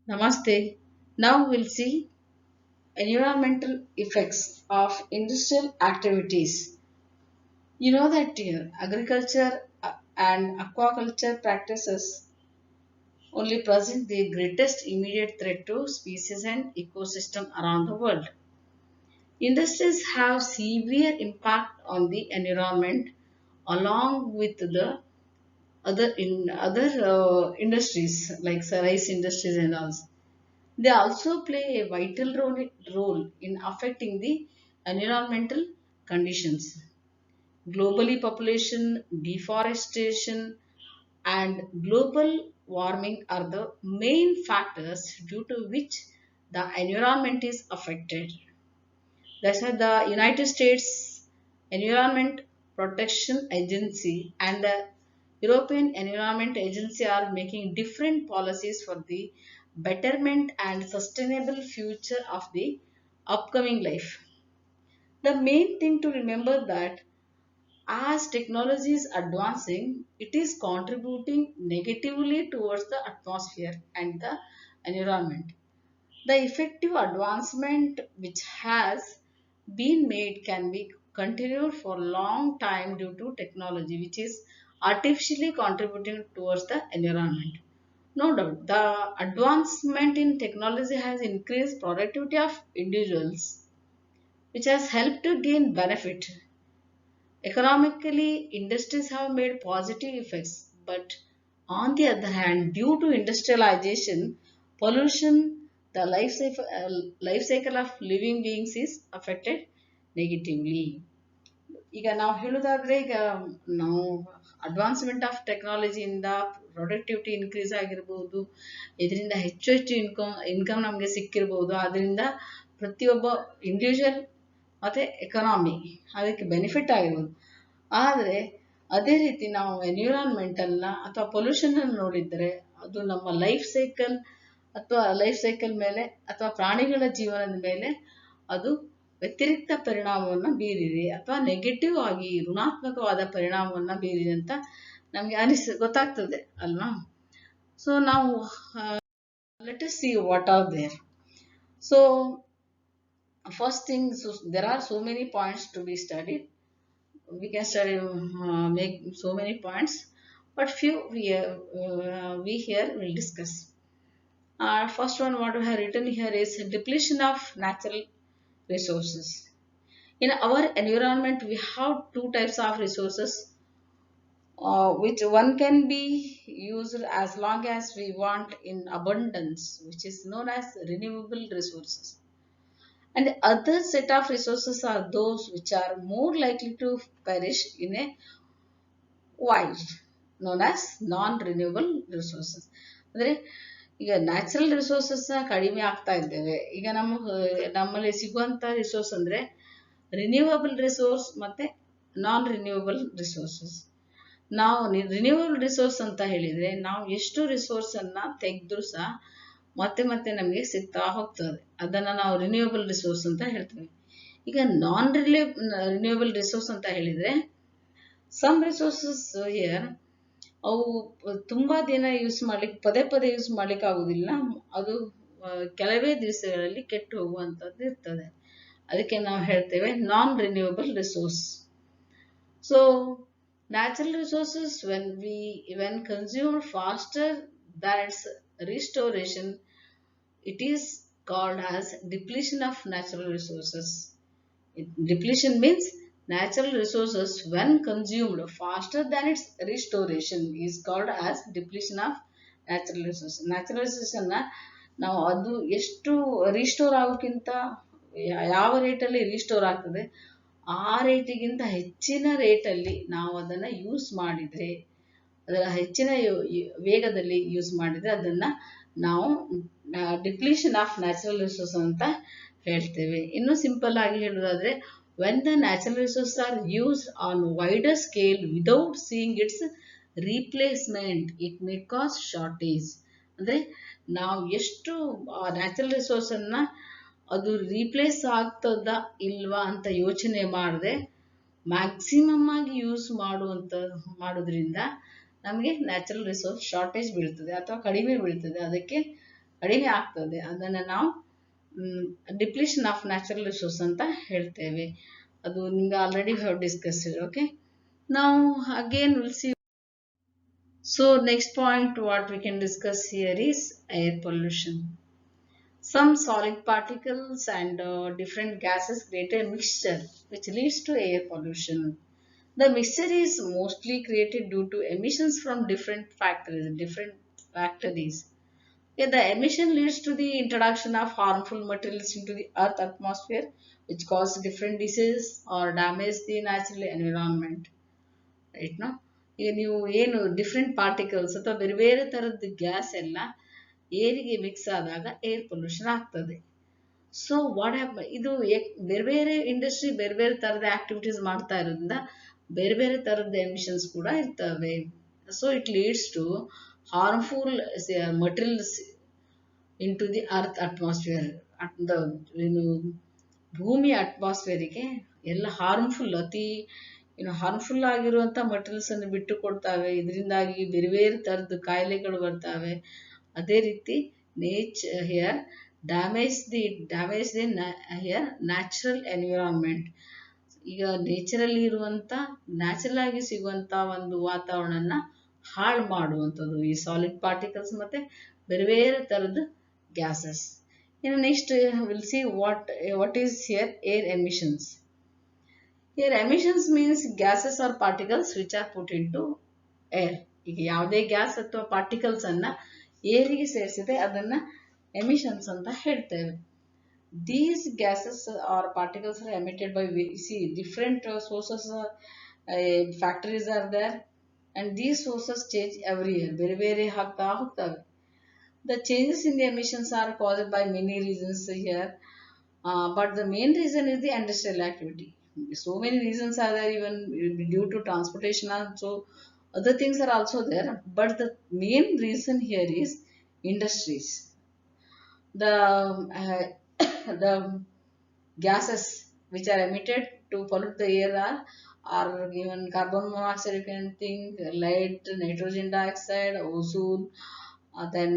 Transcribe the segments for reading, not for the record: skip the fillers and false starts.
Namaste. Now we'll see environmental effects of industrial activities. You know that agriculture and aquaculture practices only present the greatest immediate threat to species and ecosystem around the world. Industries have severe impact on the environment along with the other industries like rice industries and all. They also play a vital role in affecting the environmental conditions. Globally, population, deforestation, and global warming are the main factors due to which the environment is affected. That's why the United States Environment Protection Agency and the European Environment Agency are making different policies for the betterment and sustainable future of the upcoming life. The main thing to remember that as technology is advancing, it is contributing negatively towards the atmosphere and the environment. The effective advancement which has been made can be continued for a long time due to technology which is artificially contributing towards the environment. No doubt, the advancement in technology has increased productivity of individuals which has helped to gain benefit. Economically, industries have made positive effects, but on the other hand, due to industrialization, pollution, the life cycle of living beings is affected negatively. ಈಗ ನಾವು ಹೇಳೋದಾದ್ರೆ ಈಗ ನಾವು advancement of ಟೆಕ್ನಾಲಜಿಯಿಂದ productivity increase ಆಗಿರ್ಬೋದು, ಇದರಿಂದ ಹೆಚ್ಚು ಹೆಚ್ಚು income ನಮಗೆ ಸಿಕ್ಕಿರ್ಬೋದು. ಅದರಿಂದ ಪ್ರತಿಯೊಬ್ಬ ಇಂಡಿವಿಜುವಲ್ ಮತ್ತು ಎಕನಾಮಿ ಅದಕ್ಕೆ ಬೆನಿಫಿಟ್ ಆಗಿರ್ಬೋದು. ಆದರೆ ಅದೇ ರೀತಿ ನಾವು ಎನ್ವಿರಾನ್ಮೆಂಟಲ್ನ ಅಥವಾ ಪೊಲ್ಯೂಷನನ್ನು ನೋಡಿದರೆ ಅದು ನಮ್ಮ ಲೈಫ್ ಸೈಕಲ್ ಮೇಲೆ ಅಥವಾ ಪ್ರಾಣಿಗಳ ಜೀವನದ ಮೇಲೆ ಅದು ವ್ಯತಿರಿಕ್ತ ಪರಿಣಾಮವನ್ನು ಬೀರಿದೆ ಅಥವಾ ನೆಗೆಟಿವ್ ಆಗಿ ಋಣಾತ್ಮಕವಾದ ಪರಿಣಾಮವನ್ನು ಬೀರಿದೆ ಅಂತ ನಮಗೆ ಗೊತ್ತಾಗ್ತದೆ ಅಲ್ವಾ. ಸೊ ನಾವು let us see what are there. So first thing, so there are so many points to be studied. We can study make so many points, but few we here will discuss. First one what we have written here is depletion of natural resources. In our environment we have two types of resources, which one can be used as long as we want in abundance, which is known as renewable resources. And the other set of resources are those which are more likely to perish in a while, known as non-renewable resources. ಅಂದರೆ ಈಗ natural ರಿಸೋರ್ಸಸ್ನ ಕಡಿಮೆ ಆಗ್ತಾ ಇದ್ದೇವೆ. ಈಗ ನಮ್ಮಲ್ಲಿ ಸಿಗುವಂಥ resource ಅಂದರೆ renewable resource ಮತ್ತು ನಾನ್ ರಿನ್ಯೂವಬಲ್ ರಿಸೋರ್ಸಸ್. ನಾವು ರಿನ್ಯೂವಬಲ್ ರಿಸೋರ್ಸ್ ಅಂತ ಹೇಳಿದರೆ ನಾವು ಎಷ್ಟು ರಿಸೋರ್ಸನ್ನು ತೆಗೆದ್ರೂ ಸಹ ಮತ್ತೆ ಮತ್ತೆ ನಮಗೆ ಸಿಗ್ತಾ ಹೋಗ್ತದೆ. ಅದನ್ನು ನಾವು ರಿನ್ಯೂವಬಲ್ ರಿಸೋರ್ಸ್ ಅಂತ ಹೇಳ್ತೇವೆ. ಈಗ ನಾನ್ ರಿನ್ಯೂವಬಲ್ ರಿಸೋರ್ಸ್ ಅಂತ ಹೇಳಿದರೆ ಸಮ್ ರಿಸೋರ್ಸಸ್ ಹಿಯರ್ ಅವು ತುಂಬ ದಿನ ಯೂಸ್ ಮಾಡ್ಲಿಕ್ಕೆ ಪದೇ ಪದೇ ಯೂಸ್ ಮಾಡ್ಲಿಕ್ಕೆ ಆಗೋದಿಲ್ಲ. ಅದು ಕೆಲವೇ ದಿವಸಗಳಲ್ಲಿ ಕೆಟ್ಟು ಹೋಗುವಂಥದ್ದು ಇರ್ತದೆ. ಅದಕ್ಕೆ ನಾವು ಹೇಳ್ತೇವೆ non renewable resource. So natural resources when consumed faster than its restoration, it is called as depletion of natural resources. Depletion means natural resources when consumed faster than its restoration is called as depletion of natural resources. Natural resources ನಾವು ಅದು ಎಷ್ಟು restore ಆಗೋಕ್ಕಿಂತ ಯಾವ ರೇಟಲ್ಲಿ restore ಆಗ್ತದೆ ಆ ರೇಟಿಗಿಂತ ಹೆಚ್ಚಿನ ರೇಟಲ್ಲಿ ನಾವು ಅದನ್ನು ಯೂಸ್ ಮಾಡಿದರೆ, ಅದರ ಹೆಚ್ಚಿನ ವೇಗದಲ್ಲಿ ಯೂಸ್ ಮಾಡಿದರೆ ಅದನ್ನು ನಾವು ಡಿಪ್ಲೀಷನ್ ಆಫ್ ನ್ಯಾಚುರಲ್ ರಿಸೋರ್ಸ್ ಅಂತ ಹೇಳ್ತೇವೆ. ಇನ್ನು ಸಿಂಪಲ್ ಆಗಿ ಹೇಳೋದಾದ್ರೆ, when the natural resource are used on wider scale without seeing its replacement it may cause shortage. ಅಂದರೆ ನಾವು ಎಷ್ಟು ನ್ಯಾಚುರಲ್ ರಿಸೋರ್ಸನ್ನು ಅದು ರೀಪ್ಲೇಸ್ ಆಗ್ತದ ಇಲ್ವಾ ಅಂತ ಯೋಚನೆ ಮಾಡದೆ ಮ್ಯಾಕ್ಸಿಮಮ್ ಆಗಿ ಯೂಸ್ ಮಾಡೋದ್ರಿಂದ ನಮಗೆ ನ್ಯಾಚುರಲ್ ರಿಸೋರ್ಸ್ ಶಾರ್ಟೇಜ್ ಬೀಳ್ತದೆ ಅಥವಾ ಕಡಿಮೆ ಬೀಳ್ತದೆ. ಅದಕ್ಕೆ ಕಡಿಮೆ ಆಗ್ತದೆ. ಅದನ್ನು ನಾವು ಡಿಪ್ಲಿಷನ್ ಆಫ್ ನ್ಯಾಚುರಲ್ ರಿಸೋರ್ಸ್ ಅಂತ ಹೇಳ್ತೇವೆ. ಅದು ನಿಮ್ಗೆ ಆಲ್ರೆಡಿ ಹ್ಯಾವ್ ಡಿಸ್ಕಸ್ಡ್. ಓಕೆ, ನಾವು again will see. So next point what we can discuss here is air pollution. Some solid particles and different gases create a mixture which leads to air pollution. The mixture is mostly created due to emissions from different factories. Yeah, the emission leads to the introduction of harmful materials into the earth atmosphere, which cause different diseases or damage the natural environment. Right ನಾ. ಈಗ ನೀವು ಏನು different particles ಅಥವಾ ಬೇರೆ ಬೇರೆ ಥರದ್ದು gas ಎಲ್ಲ ಏರಿಗೆ mix ಆದಾಗ ಏರ್ ಪೊಲ್ಯೂಷನ್ ಆಗ್ತದೆ. ಸೊ ವಾಟ್ ಇದು ಬೇರೆ ಬೇರೆ ಇಂಡಸ್ಟ್ರಿ ಬೇರೆ ಬೇರೆ ಥರದ ಆಕ್ಟಿವಿಟೀಸ್ ಮಾಡ್ತಾ ಇರೋದ್ರಿಂದ ಬೇರೆ ಬೇರೆ ಥರದ ಎಮಿಷನ್ಸ್ ಕೂಡ ಇರ್ತವೆ. So it leads to harmful materials in to the earth atmosphere. ಏನು ಭೂಮಿಯ ಅಟ್ಮಾಸ್ಫಿಯರಿಗೆ ಎಲ್ಲ ಹಾರ್ಮ್ಫುಲ್, ಅತಿ ಹಾರ್ಮ್ಫುಲ್ ಆಗಿರುವಂಥ ಮಟೀರಿಯಲ್ಸನ್ನು ಬಿಟ್ಟು ಕೊಡ್ತಾವೆ. ಇದರಿಂದಾಗಿ ಬೇರೆ ಬೇರೆ ಥರದ ಕಾಯಿಲೆಗಳು ಬರ್ತವೆ. ಅದೇ ರೀತಿ here damage the here natural environment. ಈಗ ನೇಚರಲ್ಲಿ ಇರುವಂಥ ನ್ಯಾಚುರಲ್ ಆಗಿ ಸಿಗುವಂಥ ಒಂದು ವಾತಾವರಣನ ಹಾಳು ಮಾಡುವಂಥದ್ದು ಈ ಸಾಲಿಡ್ ಪಾರ್ಟಿಕಲ್ಸ್ ಮತ್ತು ಬೇರೆ ಬೇರೆ ಥರದ ಗ್ಯಾಸಸ್. ಇನ್ನು next will see what is here air emissions. Here emissions means gases or particles which are put into air. ಈಗ ಯಾವುದೇ ಗ್ಯಾಸ್ ಅಥವಾ ಪಾರ್ಟಿಕಲ್ಸ್ ಅನ್ನ ಏರಿಗೆ ಸೇರಿಸಿದೆ ಅದನ್ನ ಎಮಿಷನ್ಸ್ ಅಂತ ಹೇಳ್ತೇವೆ. These gases or particles are emitted by different sources. Factories are there and these sources change every year. ಬೇರೆ ಬೇರೆ ಆಗ್ತಾ ಹೋಗ್ತವೆ. The changes in the emissions are caused by many reasons here, but the main reason is the industrial activity. So many reasons are there, even due to transportation also other things are also there, but the main reason here is industries. The gases which are emitted to pollute the air are given carbon monoxide, you can think, lead, nitrogen dioxide, ozone, then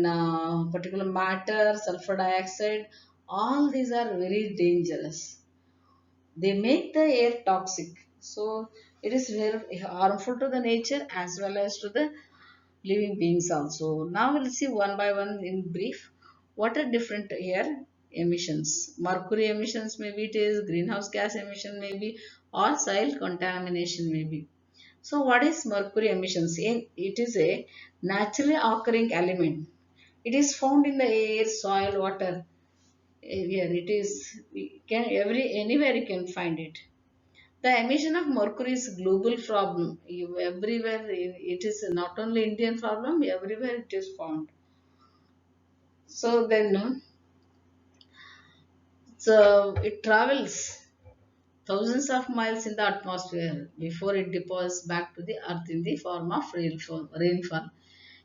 particular matter, sulfur dioxide. All these are very dangerous. They make the air toxic. So it is very harmful to the nature as well as to the living beings also. Now we'll see one by one in brief what are different air emissions. Mercury emissions, maybe it is greenhouse gas emission, maybe, or soil contamination, maybe. So what is mercury emissions? It is a naturally occurring element. It is found in the air, soil, water. Here it is, anywhere you can find it. The emission of mercury is global problem. Everywhere it is not only Indian problem, everywhere it is found. So then it travels thousands of miles in the atmosphere before it deposits back to the earth in the form of rainfall.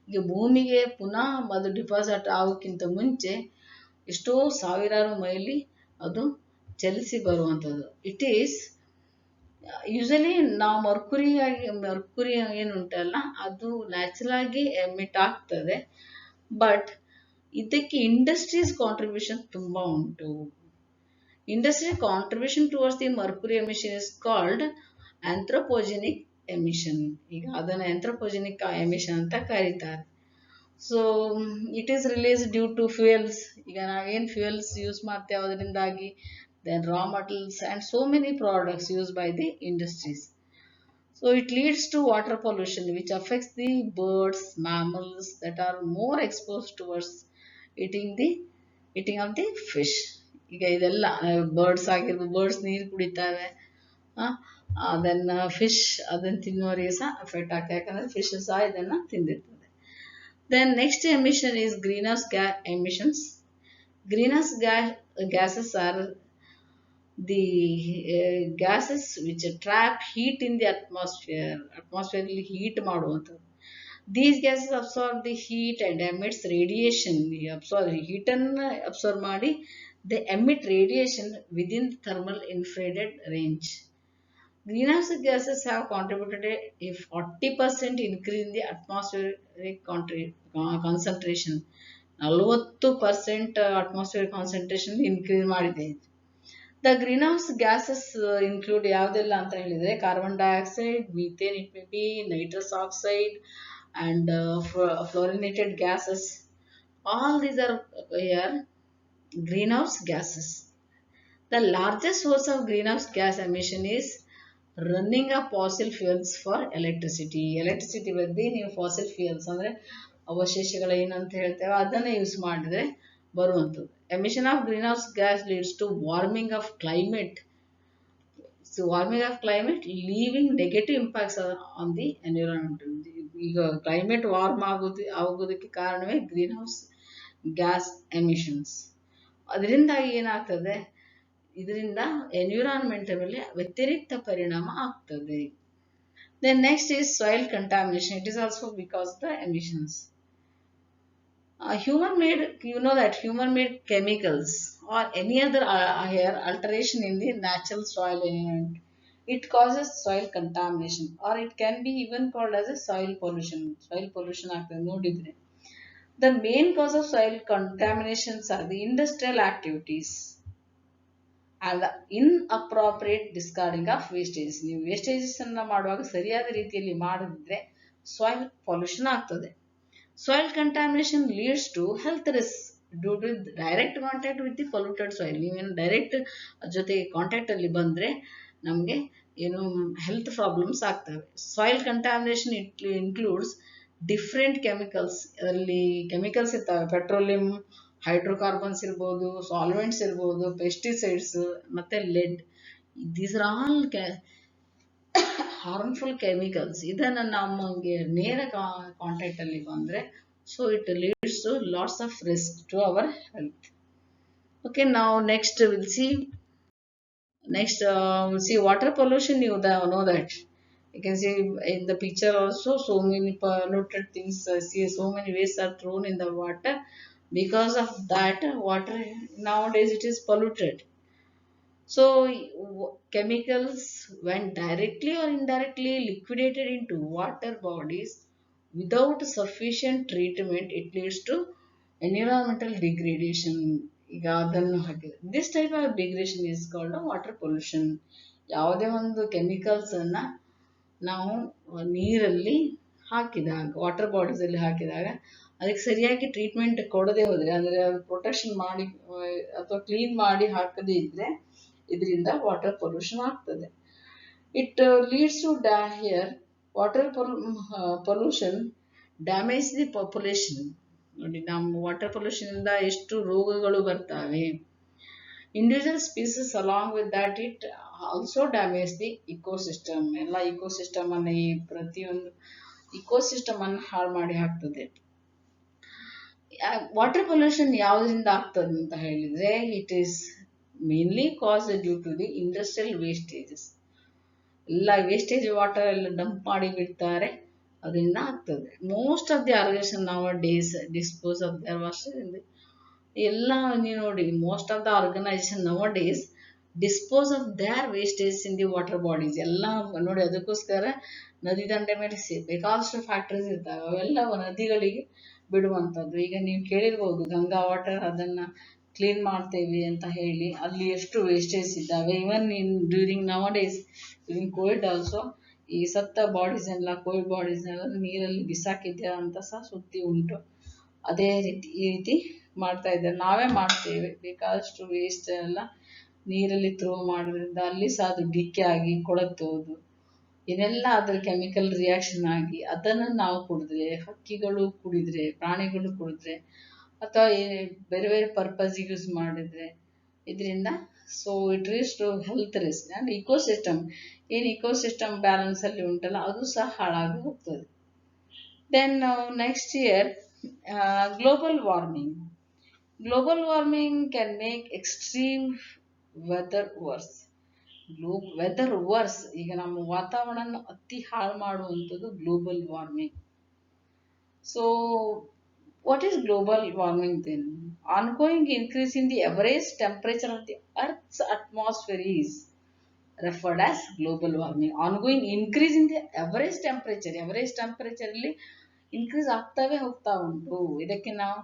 ಈಗ ಭೂಮಿಗೆ ಪುನಃ ಅದು deposit ಆಗೋಕ್ಕಿಂತ ಮುಂಚೆ ಎಷ್ಟೋ ಸಾವಿರಾರು mile ಅದು ಚಲಿಸಿ ಬರುವಂಥದ್ದು. ಇಟ್ ಈಸ್ ಯೂಶಲಿ ನಾವು ಮರ್ಕುರಿ ಏನುಂಟಲ್ಲ ಅದು ನ್ಯಾಚುರಲ್ ಆಗಿ ಎಮಿಟ್ ಆಗ್ತದೆ, ಬಟ್ ಇದಕ್ಕೆ ಇಂಡಸ್ಟ್ರೀಸ್ ಕಾಂಟ್ರಿಬ್ಯೂಷನ್ ತುಂಬ ಉಂಟು. Industry contribution towards the mercury emission is called anthropogenic emission. ಈಗ ಅದನ್ನು anthropogenic emission ಅಂತ ಕರೀತಾರೆ. So it is release due to fuels. ಈಗ ನಾವೇನು ಫ್ಯೂಯಲ್ಸ್ ಯೂಸ್ ಮಾಡ್ತೇವೆ ಅದರಿಂದಾಗಿ, then raw metals and so many products use by the industries. So it leads to water pollution which affects the birds, mammals that are more expose towards eating of the fish. ಈಗ ಇದೆಲ್ಲ birds ಆಗಿರ್ಬೋದು, birds ನೀರು ಕುಡಿತಾವೆ, then fish ಅದನ್ನು ತಿನ್ನೋರಿಗೆ ಸಹ affect ಆಗ್ತದೆ, ಯಾಕಂದರೆ fish ಸಹ ಇದನ್ನು ತಿಂದಿರ್ತದೆ. Then next emission is greenhouse emissions. Greenhouse gases are the gases which trap heat in the atmosphere. ಅಟ್ಮಾಸ್ಫಿಯರಲ್ಲಿ ಹೀಟ್ ಮಾಡುವಂಥದ್ದು. These gases absorb the heat and emits radiation. Heat ಅನ್ನು ಅಬ್ಸರ್ವ್ ಮಾಡಿ they emit radiation within the thermal infrared range. Greenhouse gases have contributed a 40% increase in the atmospheric concentration 40% atmosphere concentration increase ಮಾಡಿದೆ. The green house gases include ಯಾವುದೆಲ್ಲ ಅಂತ ಹೇಳಿದ್ರೆ carbon dioxide, methane, it may be nitrous oxide and fluorinated gases. All these are here greenhouse gases. The largest source of greenhouse gas emission is running of fossil fuels for electricity. Electricity ಬಗ್ಗೆ ನೀವು fossil fuels ಅಂದರೆ ಅವಶೇಷಗಳು ಏನಂತ ಹೇಳ್ತೇವೆ ಅದನ್ನು use ಮಾಡಿದ್ರೆ ಬರುವಂಥದ್ದು. Emission of green house gas leads to warming of climate. So warming of climate leaving negative impacts on the environment. ಈಗ ಕ್ಲೈಮೇಟ್ ವಾರ್ಮ್ ಆಗೋದಕ್ಕೆ ಕಾರಣವೇ ಗ್ರೀನ್ ಹೌಸ್ ಗ್ಯಾಸ್ ಎಮಿಷನ್ಸ್. ಅದರಿಂದಾಗಿ ಏನಾಗ್ತದೆ, ಇದರಿಂದ ಎನ್ವಿರಾನ್ಮೆಂಟ್ ಮೇಲೆ ವ್ಯತಿರಿಕ್ತ ಪರಿಣಾಮ ಆಗ್ತದೆ. Then next is soil contamination. It is also because of the emissions. Human made, you know that human made chemicals or any other alteration in the natural soil element, it causes soil contamination, or it can be even called as a soil pollution. Soil pollution ಆಗ್ತದೆ ನೋಡಿದ್ರೆ. The main cause of soil contaminations are the industrial activities and the inappropriate discarding of wastage. ನೀವು wastages ಅನ್ನ ಮಾಡುವಾಗ ಸರಿಯಾದ ರೀತಿಯಲ್ಲಿ ಮಾಡದಿದ್ರೆ soil pollution ಆಗ್ತದೆ. Soil contamination leads to health risk due to direct contact with the polluted soil. ನೀವೇನು direct ಜೊತೆಗೆ contact ಅಲ್ಲಿ ಬಂದ್ರೆ ನಮಗೆ ಏನು ಹೆಲ್ತ್ ಪ್ರಾಬ್ಲಮ್ಸ್ ಆಗ್ತವೆ. Soil contamination includes different chemicals. ಅದರಲ್ಲಿ ಕೆಮಿಕಲ್ಸ್ ಇರ್ತವೆ, ಪೆಟ್ರೋಲಿಯಂ, ಹೈಡ್ರೋಕಾರ್ಬನ್ಸ್ ಇರ್ಬೋದು, ಸಾಲ್ವೆಂಟ್ಸ್ ಇರ್ಬೋದು, ಪೆಸ್ಟಿಸೈಡ್ಸ್ ಮತ್ತೆ lead. These are all harmful chemicals. ಇದನ್ನು ನಮಗೆ ನೇರ ಕಾಂಟ್ಯಾಕ್ಟ್ ಅಲ್ಲಿ ಬಂದ್ರೆ so it leads to lots of risk to our health. Okay, ನಾವು next will see water pollution. You know that you can see in the picture also so many polluted things. See, so many waste are thrown in the water. Because of that, water nowadays it is polluted. So chemicals, when directly or indirectly liquidated into water bodies without sufficient treatment, it leads to environmental degradation. ಈಗ ಅದನ್ನು ಹಾಕಿದೆ. This type of degradation is called water pollution. ಯಾವುದೇ ಒಂದು chemicals ಅನ್ನ ನಾವು ನೀರಲ್ಲಿ ಹಾಕಿದಾಗ, water bodies ಅಲ್ಲಿ ಹಾಕಿದಾಗ ಅದಕ್ಕೆ ಸರಿಯಾಗಿ ಟ್ರೀಟ್ಮೆಂಟ್ ಕೊಡದೆ ಹೋದ್ರೆ, ಅಂದ್ರೆ ಅದು ಪ್ರೊಟೆಕ್ಷನ್ ಮಾಡಿ ಅಥವಾ ಕ್ಲೀನ್ ಮಾಡಿ ಹಾಕದೇ ಇದ್ರೆ ಇದರಿಂದ ವಾಟರ್ ಪೊಲ್ಯೂಷನ್ ಆಗ್ತದೆ. It leads to here water pollution damage the population. ನೋಡಿ, ನಮ್ಮ ವಾಟರ್ ಪೊಲ್ಯೂಷನ್ ಇಂದ ಎಷ್ಟು ರೋಗಗಳು ಬರ್ತವೆ. Individual species along with that it also damage the ecosystem. ಎಲ್ಲ ಇಕೋಸಿಸ್ಟಮ್ ಅನ್ನ, ಈ ಪ್ರತಿಯೊಂದು ಇಕೋಸಿಸ್ಟಮ್ ಅನ್ನು ಹಾಳು ಮಾಡಿ ಹಾಕ್ತದೆ. ವಾಟರ್ ಪೊಲ್ಯೂಷನ್ ಯಾವುದರಿಂದ ಆಗ್ತದೆ ಅಂತ ಹೇಳಿದ್ರೆ it is mainly cause due to the industrial wastages. ಎಲ್ಲ ವೇಸ್ಟೇಜ್ ವಾಟರ್ ಎಲ್ಲ ಡಂಪ್ ಮಾಡಿ ಬಿಡ್ತಾರೆ, ಅದರಿಂದ ಆಗ್ತದೆ. Most of the organisation nowadays dispose of their water. ಎಲ್ಲ ನೀವು ನೋಡಿ, most of the organisation nowadays dispose of their wastage in the water bodies. ಎಲ್ಲ ನೋಡಿ, ಅದಕ್ಕೋಸ್ಕರ ನದಿ ದಂಡೆ ಮೇಲೆ ಬೇಕಾದಷ್ಟು ಫ್ಯಾಕ್ಟ್ರೀಸ್ ಇರ್ತಾವೆ, ಅವೆಲ್ಲ ನದಿಗಳಿಗೆ ಬಿಡುವಂಥದ್ದು. ಈಗ ನೀವು ಕೇಳಿರ್ಬೋದು ಗಂಗಾ ವಾಟರ್ ಅದನ್ನ ಕ್ಲೀನ್ ಮಾಡ್ತೇವೆ ಅಂತ ಹೇಳಿ, ಅಲ್ಲಿ ಎಷ್ಟು ವೇಸ್ಟೇಜ್ ಇದ್ದಾವೆ. Even in during nowadays during COVID also ಈ ಸತ್ತ ಬಾಡೀಸ್ ಎಲ್ಲ, ಕೋವಿಡ್ ಬಾಡೀಸ್ ಎಲ್ಲ ನೀರಲ್ಲಿ ಬಿಸಾಕಿದ್ಯಾ ಅಂತ ಸಹ ಸುದ್ದಿ ಉಂಟು. ಅದೇ ರೀತಿ ಈ ರೀತಿ ಮಾಡ್ತಾ ಇದ್ದಾರೆ, ನಾವೇ ಮಾಡ್ತೇವೆ. ಬೇಕಾದಷ್ಟು ವೇಸ್ಟ್ ಎಲ್ಲ ನೀರಲ್ಲಿ ಥ್ರೋ ಮಾಡೋದ್ರಿಂದ ಅಲ್ಲಿ ಸಹ ಅದು ಡಿಕ್ಕೆ ಆಗಿ ಕೊಳತೋದು, ಇದೆಲ್ಲ ಅದ್ರ ಕೆಮಿಕಲ್ ರಿಯಾಕ್ಷನ್ ಆಗಿ ಅದನ್ನು ನಾವು ಕುಡಿದ್ರೆ, ಹಕ್ಕಿಗಳು ಕುಡಿದ್ರೆ, ಪ್ರಾಣಿಗಳು ಕುಡಿದ್ರೆ, ಅಥವಾ ಬೇರೆ ಬೇರೆ ಪರ್ಪಸ್ ಯೂಸ್ ಮಾಡಿದ್ರೆ ಇದರಿಂದ so it rise to health risk and ecosystem. ಏನು ಇಕೋಸಿಸ್ಟಮ್ ಬ್ಯಾಲೆನ್ಸ್ ಅಲ್ಲಿ ಉಂಟಲ್ಲ ಅದು ಸಹ ಹಾಳಾಗಿ ಹೋಗ್ತದೆ. Then next year global warming. Global warming can make extreme weather worse. Weather worse, ಈಗ ನಮ್ಮ ವಾತಾವರಣ ಅತಿ ಹಾಳು ಮಾಡುವಂಥದ್ದು global warming. So what is global warming then? Ongoing increase in the average temperature of the Earth's atmosphere is referred as global warming. Ongoing increase in the average temperature. Average temperature ಅಲ್ಲಿ increase ಆಗ್ತಾವೆ ಹೋಗ್ತಾ ಉಂಟು. ಇದಕ್ಕೆ ನಾವು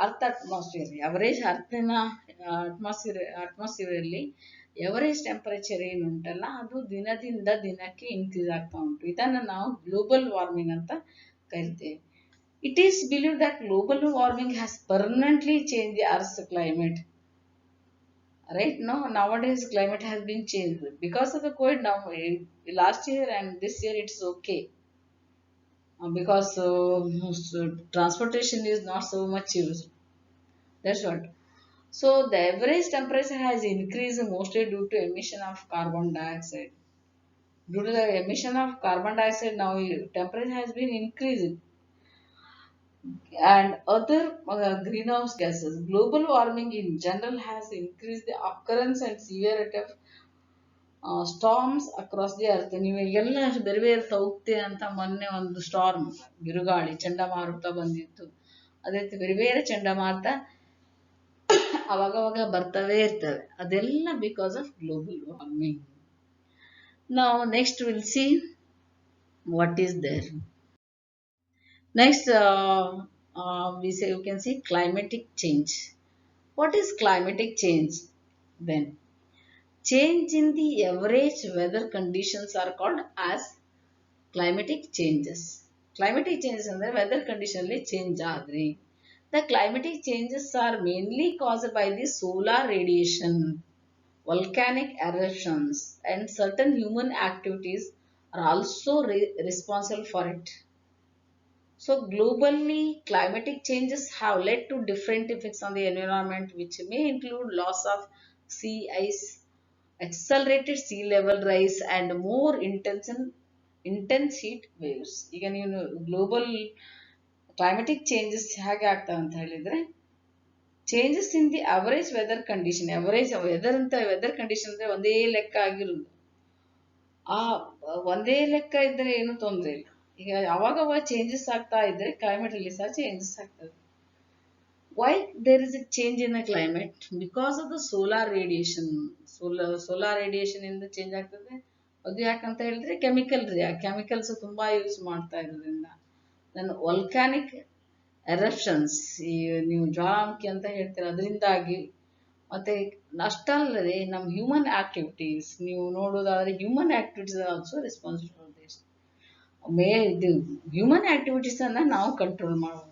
earth atmosphere average ಅರ್ಥಿನ ಅಟ್ಮಾಸ್ಫಿಯರಲ್ಲಿ average temperature ಏನು ಉಂಟಲ್ಲ ಅದು ದಿನದಿಂದ ದಿನಕ್ಕೆ ಇನ್ಕ್ರೀಸ್ ಆಗ್ತಾ ಉಂಟು. ಇದನ್ನು ನಾವು ಗ್ಲೋಬಲ್ ವಾರ್ಮಿಂಗ್ ಅಂತ ಕರಿತೇವೆ. It is believed that global warming has permanently changed the Earth's climate. Right now, nowadays climate has been changed because of the COVID. Now, last year and this year it's okay because transportation is not so much used. That's what. So the average temperature has increased mostly due to emission of carbon dioxide. Due to the emission of carbon dioxide, now temperature has been increased and other greenhouse gases. Global warming in general has increased the occurrence and severity of storms across the earth. ನೀವೆಲ್ಲ ಬೇರೆ ಬೇರೆ ಸೌಕ್ತೆ ಅಂತ ಮೊನ್ನೆ ಒಂದು storm ಬಿರುಗಾಳಿ ಚಂಡಮಾರುತ ಬಂದಿತ್ತು. ಅದೇ ರೀತಿ ಬೇರೆ ಬೇರೆ ಚಂಡಮಾರುತ ಅವಾಗವಾಗ ಬರ್ತವೇ ಇರ್ತವೆ. ಅದೆಲ್ಲ because of global warming. Now next we'll see what is there. Next, you can see climatic change. What is climatic change then? Change in the average weather conditions are called as climatic changes. Climatic changes ಅಂದರೆ weather condition change ಆದ್ರಿ. The climatic changes are mainly caused by the solar radiation, volcanic eruptions, and certain human activities are also responsible for it. So globally, climatic changes have led to different effects on the environment, which may include loss of sea ice, accelerated sea level rise, and more intense heat waves. ಈಗ ನೀವು global climatic changes ಹೇಗೆ ಆಗ್ತವೆ ಅಂತ ಹೇಳಿದ್ರೆ, changes in the average weather condition. Average weather condition ಅಂದ್ರೆ ಒಂದೇ ಲೆಕ್ಕ ಆಗಿರುವುದು. ಆ ಒಂದೇ ಲೆಕ್ಕ ಇದ್ರೆ ಏನು ತೊಂದರೆ ಇಲ್ಲ. ಈಗ ಅವಾಗವಾಗ ಚೇಂಜಸ್ ಆಗ್ತಾ ಇದ್ರೆ ಕ್ಲೈಮೇಟ್ ಅಲ್ಲಿ ಸಹ ಚೇಂಜಸ್ ಆಗ್ತದೆ. Why there is a change in the climate? Because of the solar radiation. Solar radiation ಇಂದ ಚೇಂಜ್ ಆಗ್ತದೆ. ಅದು ಯಾಕಂತ ಹೇಳಿದ್ರೆ ಕೆಮಿಕಲ್ಸ್ ತುಂಬಾ ಯೂಸ್ ಮಾಡ್ತಾ ಇರೋದ್ರಿಂದ. ದೆನ್ ವಲ್ಕ್ಯಾನಿಕ್ ಎರಪ್ಷನ್ಸ್, ಈ ನೀವು ಜ್ವಾಲಾಮುಖಿ ಅಂತ ಹೇಳ್ತೀರ, ಅದರಿಂದಾಗಿ. ಮತ್ತೆ ಅಷ್ಟಲ್ಲದೆ ನಮ್ಮ ಹ್ಯೂಮನ್ ಆಕ್ಟಿವಿಟೀಸ್ ನೀವು ನೋಡೋದಾದ್ರೆ human activities also responsible for this. ಇದು ಹ್ಯೂಮನ್ ಆಕ್ಟಿವಿಟೀಸ್ ಅನ್ನ ನಾವು ಕಂಟ್ರೋಲ್ ಮಾಡಬಹುದು.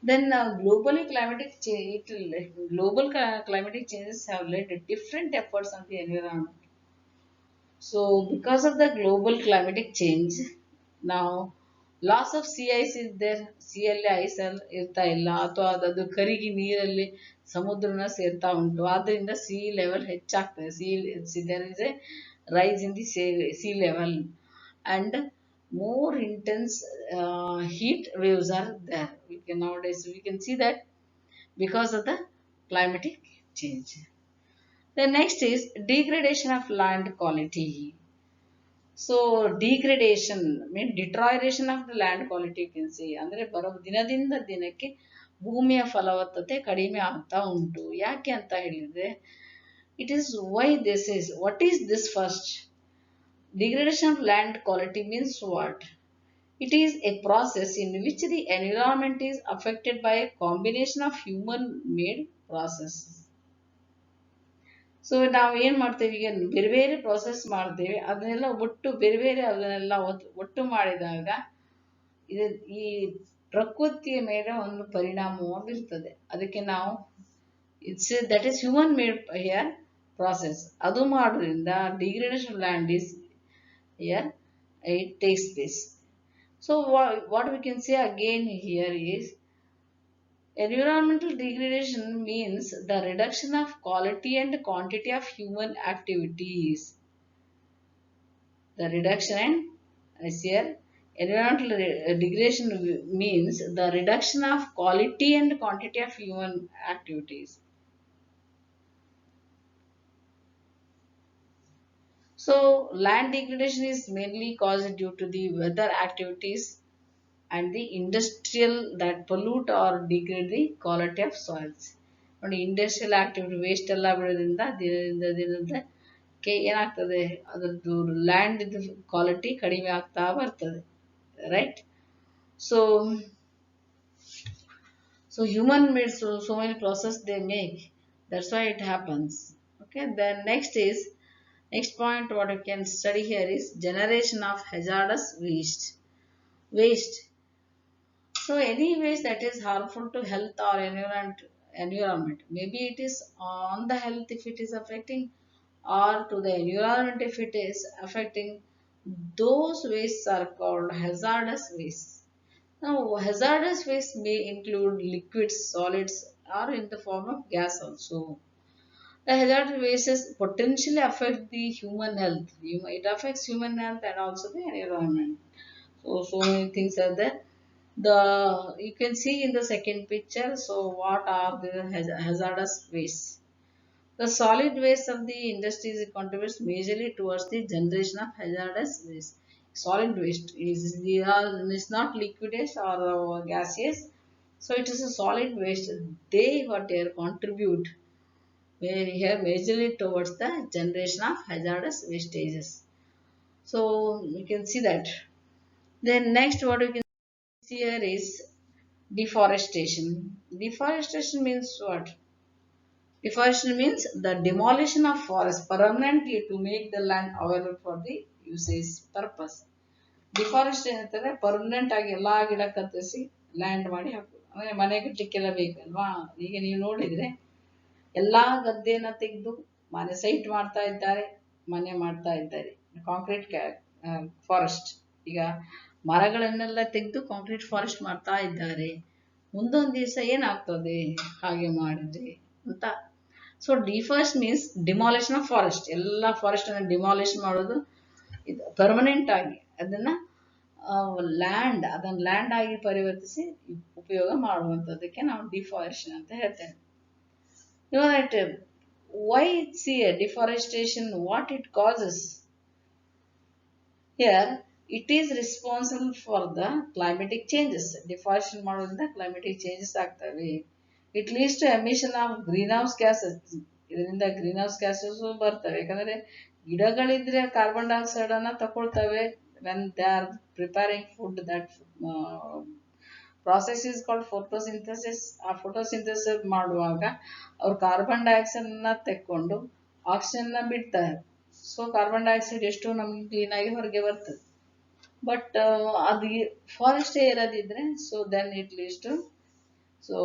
Then global climatic changes have led to different efforts on the environment. So because of the global climatic change, now loss of sea ice is there. ಸಿಯಲ್ಲಿ ice ಇರ್ತಾ ಇಲ್ಲ, ಅಥವಾ ಅದು ಕರಿಗಿ ನೀರಲ್ಲಿ ಸಮುದ್ರನ ಸೇರ್ತಾ ಉಂಟು. ಆದ್ದರಿಂದ ಸಿ ಲೆವೆಲ್ ಹೆಚ್ಚಾಗ್ತದೆ. there is a rise in the sea level and more intense heat waves are there. Nowadays we can see that because of the climatic change. The next is degradation of land quality. So degradation means deterioration of the land quality, you can see. ಅಂದ್ರೆ ಬರೋ ದಿನದಿಂದ ದಿನಕ್ಕೆ ಭೂಮಿಯ ಫಲವತ್ತತೆ ಕಡಿಮೆ ಆಗ್ತಾ ಉಂಟು. ಯಾಕೆ ಅಂತ ಹೇಳಿದ್ರೆ, it is why this is, what is this first? Degradation of land quality means what? It is a process in which the environment is affected by a combination of human made processes. So ನಾವು ಏನ್ ಮಾಡ್ತೇವೆ, ಈಗ ಬೇರೆ ಬೇರೆ process ಮಾಡ್ತೇವೆ, ಅದನ್ನೆಲ್ಲ ಅದನ್ನೆಲ್ಲ ಒಟ್ಟು ಮಾಡಿದಾಗ ಈ ಪ್ರಕೃತಿಯ ಮೇಲೆ ಒಂದು ಪರಿಣಾಮವು ಬೀರ್ತದೆ. ಅದಕ್ಕೆ ನಾವು that is human made here process. ಅದು ಮಾಡೋದ್ರಿಂದ degradation land is here it takes place. So what we can say again here is, environmental degradation means the reduction of quality and quantity of human activities. The reduction and here environmental degradation means the reduction of quality and quantity of human activities. So land degradation is mainly caused due to the weather activities and the industrial that pollute or degrade the quality of soils. ನೋಡಿ, industrial activity waste ಎಲ್ಲ ಬಿಡೋದ್ರಿಂದ ದಿನಕ್ಕೆ ಏನಾಗ್ತದೆ, ಅದರದ್ದು land quality ಕಡಿಮೆ ಆಗ್ತಾ ಬರ್ತದೆ. Right. So So human made so many process they make. That's why it happens. Okay. Then next point what you can study here is generation of hazardous waste. Waste. So any waste that is harmful to health or environment. Maybe it is on the health if it is affecting, or to the environment if it is affecting. Those wastes are called hazardous waste. Now, hazardous waste may include liquids, solids, or in the form of gas also. The hazardous wastes potentially affect the human health. It affects human health and also the environment. So many things are there. The you can see in the second picture. So what are the hazardous wastes? The solid waste of the industries contributes majorly towards the generation of hazardous waste. Solid waste is not liquidous or gaseous, so it is a solid waste. They contribute here majorly towards the generation of hazardous wastages. So you can see that. Then next, what you can see here is deforestation. Deforestation means what? Deforestation means the demolition of forest permanently to make the land available for the usage purpose. Deforestation ಅಂತಂದ್ರೆ permanent ಆಗಿ ಎಲ್ಲಾ ಗಿಡ ಕತ್ತರಿಸಿ land ಮಾಡಿ ಹಾಕೋದು. ಅಂದ್ರೆ ಮನೆ ಕಟ್ಟಲಿಕ್ಕೆಲ್ಲ ಬೇಕಲ್ವಾ. ಈಗ ನೀವು ನೋಡಿದ್ರೆ ಎಲ್ಲಾ ಗದ್ದೆನ ತೆಗೆದು ಮನೆ ಸೈಟ್ ಮಾಡ್ತಾ ಇದ್ದಾರೆ, ಮನೆ ಮಾಡ್ತಾ ಇದ್ದಾರೆ. ಕಾಂಕ್ರೀಟ್ ಫಾರೆಸ್ಟ್, ಈಗ ಮರಗಳನ್ನೆಲ್ಲ ತೆಗೆದು ಕಾಂಕ್ರೀಟ್ ಫಾರೆಸ್ಟ್ ಮಾಡ್ತಾ ಇದ್ದಾರೆ. ಮುಂದೊಂದು ದಿವಸ ಏನಾಗ್ತದೆ ಹಾಗೆ ಮಾಡಿದ್ರೆ ಅಂತ. So deforest means demolition of forest. ಎಲ್ಲ ಫಾರೆಸ್ಟ್ ಅನ್ನು ಡಿಮಾಲಿಷ್ ಮಾಡೋದು, ಇದು ಪರ್ಮನೆಂಟ್ ಆಗಿ ಅದನ್ನ ಅದನ್ನ ಲ್ಯಾಂಡ್ ಆಗಿ ಪರಿವರ್ತಿಸಿ ಉಪಯೋಗ ಮಾಡುವಂಥದ್ದಕ್ಕೆ ನಾವು ಡಿಫಾರೆಸ್ಟೇಷನ್ ಅಂತ ಹೇಳ್ತೇವೆ. You know that why see deforestation, what it causes? Here it is responsible for the climatic changes. Deforestation ಮಾಡೋದ್ರಿಂದ ಕ್ಲೈಮೆಟಿಕ್ ಚೇಂಜಸ್ ಆಗ್ತವೆ. It leads to emission of green house gases. ಇದರಿಂದ ಗ್ರೀನ್ ಹೌಸ್ ಗ್ಯಾಸಸ್ ಬರ್ತವೆ. ಯಾಕಂದ್ರೆ ಗಿಡಗಳಿದ್ರೆ carbon dioxide ಅನ್ನ ತಗೊಳ್ತವೆ. when they are preparing food, that process is called photosynthesis. ಆ photosynthesis ಮಾಡುವಾಗ ಅವ್ರು ಕಾರ್ಬನ್ ಡೈಆಕ್ಸೈಡ್ ನ ತೆಕ್ಕೊಂಡು ಆಕ್ಸಿಜನ್ ನ ಬಿಡ್ತಾರೆ. ಸೊ ಕಾರ್ಬನ್ ಡೈಆಕ್ಸೈಡ್ ಎಷ್ಟು ನಮ್ಗೆ ಕ್ಲೀನ್ ಆಗಿ ಹೊರಗೆ ಬರ್ತದೆ. ಬಟ್ ಅದು ಫಾರೆಸ್ಟ್ ಇರೋದಿದ್ರೆ so then it leads to so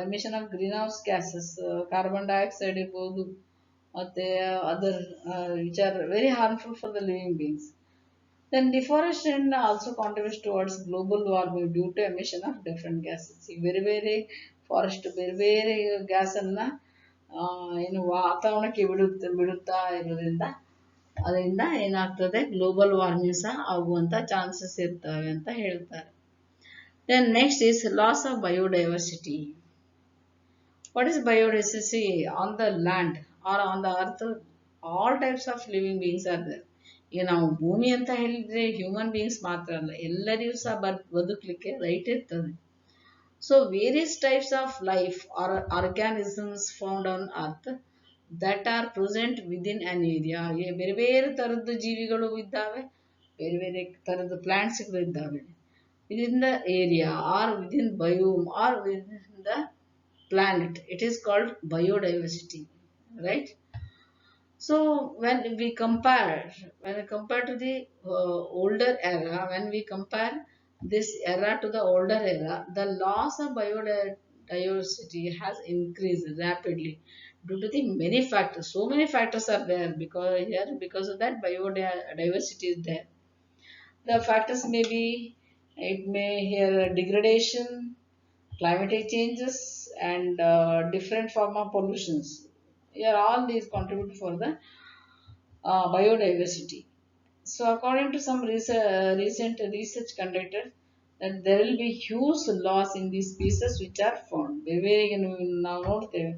emission of green house gases, carbon dioxide ಇರ್ಬೋದು, ಮತ್ತೆ other which are very harmful for the living beings. Then deforestation also contributes towards global warming due to emission of different gases. ಈಗ ಬೇರೆ ಬೇರೆ forest ಬೇರೆ ಬೇರೆ gas ಅನ್ನ ಏನು ವಾತಾವರಣಕ್ಕೆ ಬಿಡುತ್ತಾ ಇರೋದ್ರಿಂದ ಅದರಿಂದ ಏನಾಗ್ತದೆ ಗ್ಲೋಬಲ್ ವಾರ್ಮಿಂಗ್ ಸಹ ಆಗುವಂತ ಚಾನ್ಸಸ್ ಇರ್ತವೆ ಅಂತ ಹೇಳ್ತಾರೆ. Then next is loss of biodiversity. What is biodiversity? On the land or on the earth, all types of living beings are there. ಈಗ ನಾವು ಭೂಮಿ ಅಂತ ಹೇಳಿದ್ರೆ ಹ್ಯೂಮನ್ ಬೀಯಿಂಗ್ಸ್ ಮಾತ್ರ ಅಲ್ಲ, ಎಲ್ಲರಿಗೂ ಸಹ ಬದುಕಲಿಕ್ಕೆ ರೈಟ್ ಇರ್ತದೆ. So various types of life or organisms found on earth that are present within an area. ಬೇರೆ ಬೇರೆ ತರದ್ದು ಜೀವಿಗಳು ಇದ್ದಾವೆ, ಬೇರೆ ಬೇರೆ ತರದ ಪ್ಲಾಂಟ್ಸ್ಗಳು ಇದ್ದಾವೆ within the area or within biome or within the planet. It is called biodiversity, right? So when we compare to the older era, when we compare this era to the older era, the loss of biodiversity has increased rapidly due to the many factors. So many factors are there because of that biodiversity is there. The factors may be, it may here degradation, climatic changes, and different form of pollutions. Here all these contribute for the biodiversity. So according to some recent research conducted, that there will be huge loss in these species which are found. ಬೇರೆ ಬೇರೆ ನಾವು ನೋಡ್ತೇವೆ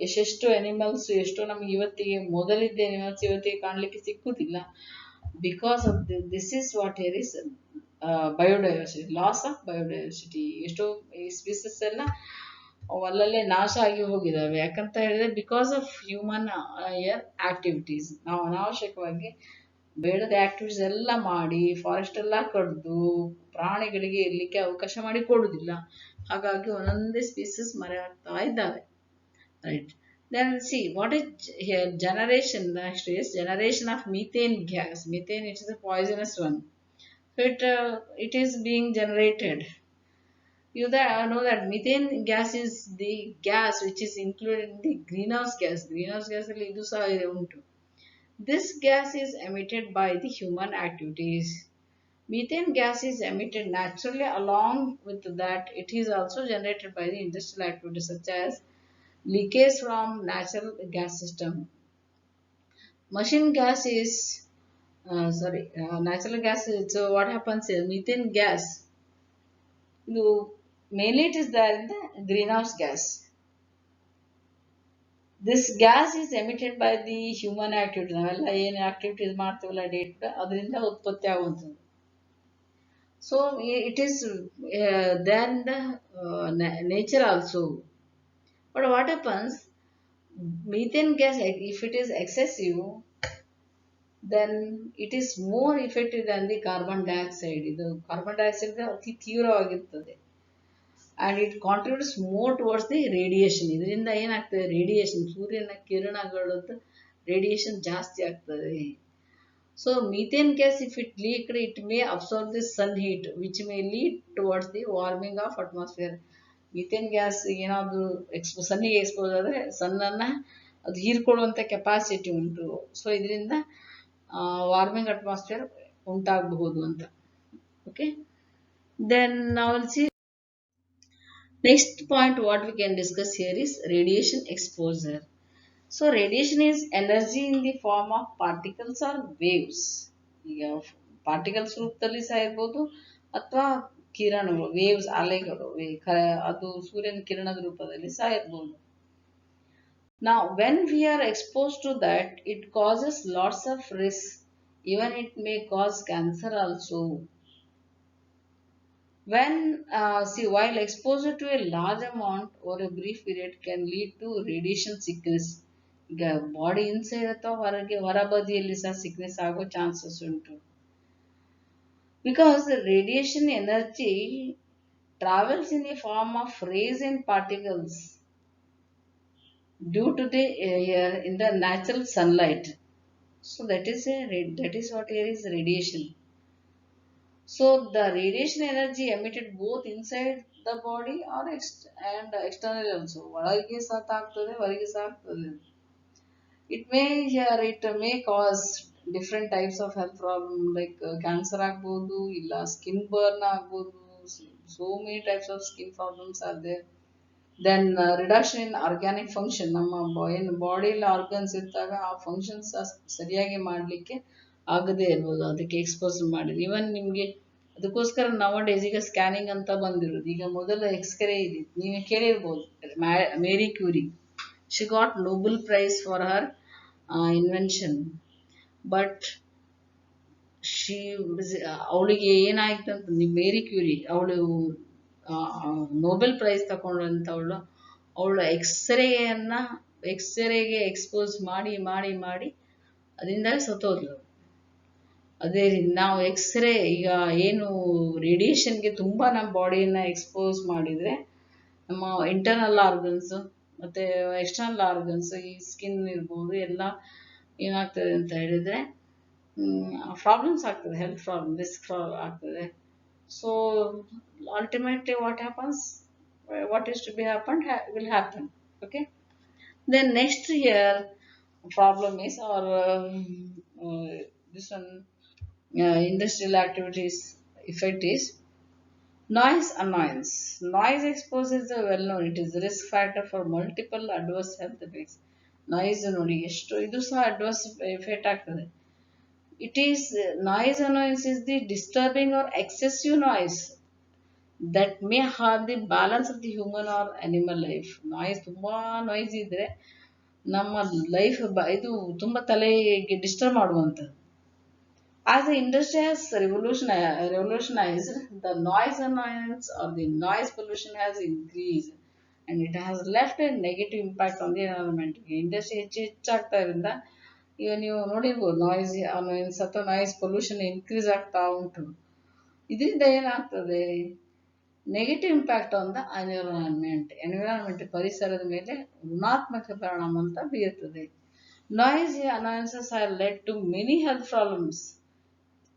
ಎಷ್ಟೆಷ್ಟು animals, ಎಷ್ಟೋ ನಮ್ಗೆ ಇವತ್ತಿಗೆ ಮೊದಲಿದ್ದ animals ಇವತ್ತಿಗೆ ಕಾಣಲಿಕ್ಕೆ ಸಿಕ್ಕುದಿಲ್ಲ. Because of this is what here is biodiversity, loss of biodiversity. ಎಷ್ಟೋ ಈ ಸ್ಪೀಸಸ್ ಎಲ್ಲ ಅಲ್ಲಲ್ಲೇ ನಾಶ ಆಗಿ ಹೋಗಿದಾವೆ. ಯಾಕಂತ ಹೇಳಿದ್ರೆ ಬಿಕಾಸ್ ಆಫ್ ಹ್ಯೂಮನ್ ಆಕ್ಟಿವಿಟೀಸ್. ನಾವು ಅನಾವಶ್ಯಕವಾಗಿ ಬೇಡದ ಆಕ್ಟಿವಿಟೀಸ್ ಎಲ್ಲ ಮಾಡಿ ಫಾರೆಸ್ಟ್ ಎಲ್ಲ ಕಡ್ದು ಪ್ರಾಣಿಗಳಿಗೆ ಇರ್ಲಿಕ್ಕೆ ಅವಕಾಶ ಮಾಡಿ ಕೊಡುದಿಲ್ಲ. ಹಾಗಾಗಿ ಒಂದೊಂದೇ ಸ್ಪೀಸಸ್ ಮರೆ ಆಗ್ತಾ ಇದ್ದಾವೆ. Right. Then see what is here generation. Next is generation of methane gas. Methane, it is a poisonous one. So it is being generated. You know that methane gas is the gas which is included in the greenhouse gas. Greenhouse gas ಅಲ್ಲಿ ಇದು ಸಹ ಉಂಟು. This gas is emitted by the human activities. Methane gas is emitted naturally. Along with that, it is also generated by the industrial activities such as leakage from natural gas system. Machine gas is natural gas is, so what happens is methane gas, mainly it is there in the greenhouse gas. This gas is emitted by the human activity. ನಾವೆಲ್ಲ ಏನು activities ಮಾಡ್ತೀವಲ್ಲ day to day ಅದರಿಂದ ಉತ್ಪತ್ತಿ ಆಗುವಂಥದ್ದು. So it is there in the nature also. But what happens, methane gas, if it is excessive, then it is more effective than the carbon dioxide. ಇದು carbon dioxide ಅತಿ ತೀವ್ರವಾಗಿರ್ತದೆ. And it contributes more towards the radiation. ಇದರಿಂದ ಏನಾಗ್ತದೆ, radiation, ಸೂರ್ಯನ ಕಿರಣಗಳದ್ದು radiation ಜಾಸ್ತಿ ಆಗ್ತದೆ. So methane gas, if it leaked, it may absorb the sun heat which may lead towards the warming of atmosphere. Methane gas ಏನಾದರೂ ಸನ್ನಿಗೆ expose ಆದರೆ ಸನ್ನನ್ನು ಅದು ಹೀರ್ಕೊಳ್ಳುವಂಥ capacity ಉಂಟು. So ಇದರಿಂದ ವಾರ್ಮಿಂಗ್ ಅಟ್ಮಾಸ್ಫಿಯರ್ ಉಂಟಾಗಬಹುದು ಅಂತ. ಓಕೆ, ದೆನ್ ನಾವು C next point what we can discuss here is radiation exposure. So radiation is energy in the form of particles or waves. ಈಗ particles ರೂಪದಲ್ಲಿ ಸಹ ಇರ್ಬೋದು ಅಥವಾ ಕಿರಣಗಳು, ವೇವ್ಸ್, ಅಲೆಗಳು, ಅದು ಸೂರ್ಯನ ಕಿರಣದ ರೂಪದಲ್ಲಿ ಸಹ ಇರ್ಬೋದು. Now when we are exposed to that, it causes lots of risk. Even it may cause cancer also. When see, while exposure to a large amount over a brief period can lead to radiation sickness. ಈಗ body inside ಅಥವಾ ಹೊರಬದಿಯಲ್ಲಿ ಸಹ sickness ಆಗೋ chances ಉಂಟು. Because the radiation energy travels in the form of rays and particles due to the in the natural sunlight. So that is what here is radiation. So the radiation energy emitted both inside the body or and externally also. ಒಳಗೆ ಸಹ ಆಗ್ತದೆ, ಹೊರಗೆ ಸಹ ಆಗ್ತದೆ. It may cause different types of health problem like cancer ಆಗ್ಬೋದು, ಇಲ್ಲ skin burn ಆಗ್ಬೋದು. So many types of skin problems are there. Then reduction in organic function. ನಮ್ಮ ಏನು ಬಾಡಿಯಲ್ಲಿ ಆರ್ಗನ್ಸ್ ಇದ್ದಾಗ ಆ ಫಂಕ್ಷನ್ಸ್ ಸರಿಯಾಗಿ ಮಾಡಲಿಕ್ಕೆ ಆಗದೇ ಇರ್ಬೋದು, ಅದಕ್ಕೆ ಎಕ್ಸ್ಪೋಸ್ ಮಾಡಿದ್ರು. ಇವನ್ ನಿಮಗೆ ಅದಕ್ಕೋಸ್ಕರ ನವಡೇಸ್ ಈಗ ಸ್ಕ್ಯಾನಿಂಗ್ ಅಂತ ಬಂದಿರೋದು. ಈಗ ಮೊದಲ ಎಕ್ಸ್ರೇ ಇದೆ, ನೀವು ಕೇಳಿರ್ಬೋದು, Mary Curie. She got Nobel Prize for her invention. But ಅವಳಿಗೆ ಏನಾಯ್ತಂತ, ಮೇರಿ ಕ್ಯೂರಿ ಅವಳು ನೋಬೆಲ್ ಪ್ರೈಸ್ ತಗೊಂಡಂಥವಳು, ಅವಳು ಎಕ್ಸ್ರೇಗೆ ಎಕ್ಸ್ಪೋಸ್ ಮಾಡಿ ಮಾಡಿ ಮಾಡಿ ಅದರಿಂದ ಸತ್ತೋದ್ಲು. ಅದೇ ನಾವು ಎಕ್ಸ್ರೇ ಈಗ ಏನು ರೇಡಿಯೇಷನ್ಗೆ ತುಂಬ ನಮ್ಮ ಬಾಡಿಯನ್ನು ಎಕ್ಸ್ಪೋಸ್ ಮಾಡಿದರೆ ನಮ್ಮ ಇಂಟರ್ನಲ್ ಆರ್ಗನ್ಸು ಮತ್ತು ಎಕ್ಸ್ಟರ್ನಲ್ ಆರ್ಗನ್ಸ್, ಈ ಸ್ಕಿನ್ ಇರ್ಬೋದು, ಎಲ್ಲ ಏನಾಗ್ತದೆ ಅಂತ ಹೇಳಿದರೆ ಪ್ರಾಬ್ಲಮ್ಸ್ ಆಗ್ತದೆ, ಹೆಲ್ತ್ ಪ್ರಾಬ್ಲಮ್, ರಿಸ್ಕ್ ಆಗ್ತದೆ. So ultimately what is to be happened will happen. Okay, then next here problem is, or this one industrial activities effect is noise annoyance. Noise exposure is well known. It is a risk factor for multiple adverse health effects. Noise ನೋಡಿ ಎಷ್ಟು ಇದು ಸಹ adverse effect ಆಗ್ತದೆ. It is noise annoyance is the disturbing or excessive noise that may harm the balance of the human or animal life. Noise ತುಂಬಾ noise ಇದ್ರೆ ನಮ್ಮ life ಇದು ತುಂಬಾ ತಲೆಗೆ ಡಿಸ್ಟರ್ಬ್ ಮಾಡುವಂಥದ್ದು. As the industry has revolutionized, the noise annoyance or the noise pollution has increased and it has left a negative impact on the environment. Industry ಹೆಚ್ಚಾಗ್ತಾ ಇರೋದ್ರಿಂದ ಈಗ ನೀವು ನೋಡಿರ್ಬೋದು, ನಾಯ್ಸ್ ಅನಾಯನ್ಸ್ ಅಥವಾ ನಾಯ್ಸ್ ಪೊಲ್ಯೂಷನ್ ಇನ್ಕ್ರೀಸ್ ಆಗ್ತಾ ಉಂಟು. ಇದರಿಂದ ಏನಾಗ್ತದೆ, negative impact on the environment ಪರಿಸರದ ಮೇಲೆ ಋಣಾತ್ಮಕ ಪರಿಣಾಮ ಅಂತ ಬೀರುತ್ತದೆ. Noise analysis are led to many health problems.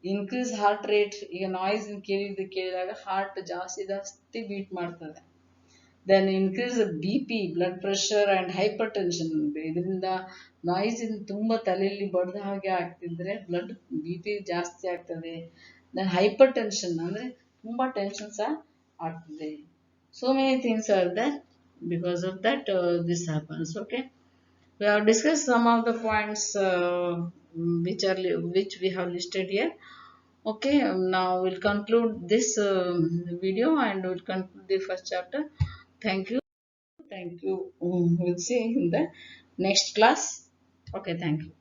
Increase heart rate, ಈಗ ನಾಯ್ಸ್ ಕೇಳಿದಾಗ ಹಾರ್ಟ್ ಜಾಸ್ತಿ ಜಾಸ್ತಿ ಬೀಟ್ ಮಾಡ್ತದೆ. Then increase B P, blood pressure and hypertension. ಇದರಿಂದ ನಾಯ್ಸಿಂದ ತುಂಬ ತಲೆಯಲ್ಲಿ ಬಡ್ದ ಹಾಗೆ ಆಗ್ತಿದ್ರೆ ಬಿ ಪಿ ಜಾಸ್ತಿ ಆಗ್ತದೆ. ದೆನ್ ಹೈಪರ್ ಟೆನ್ಷನ್ ಅಂದರೆ ತುಂಬ ಟೆನ್ಷನ್ ಸಹ ಆಗ್ತದೆ. So many things are there, because of that this happens. Okay, we have discussed some of the points which we have listed here. Okay, now we'll conclude this video and we'll conclude the first chapter. Thank you. Thank you. We'll see in the next class. Okay, thank you.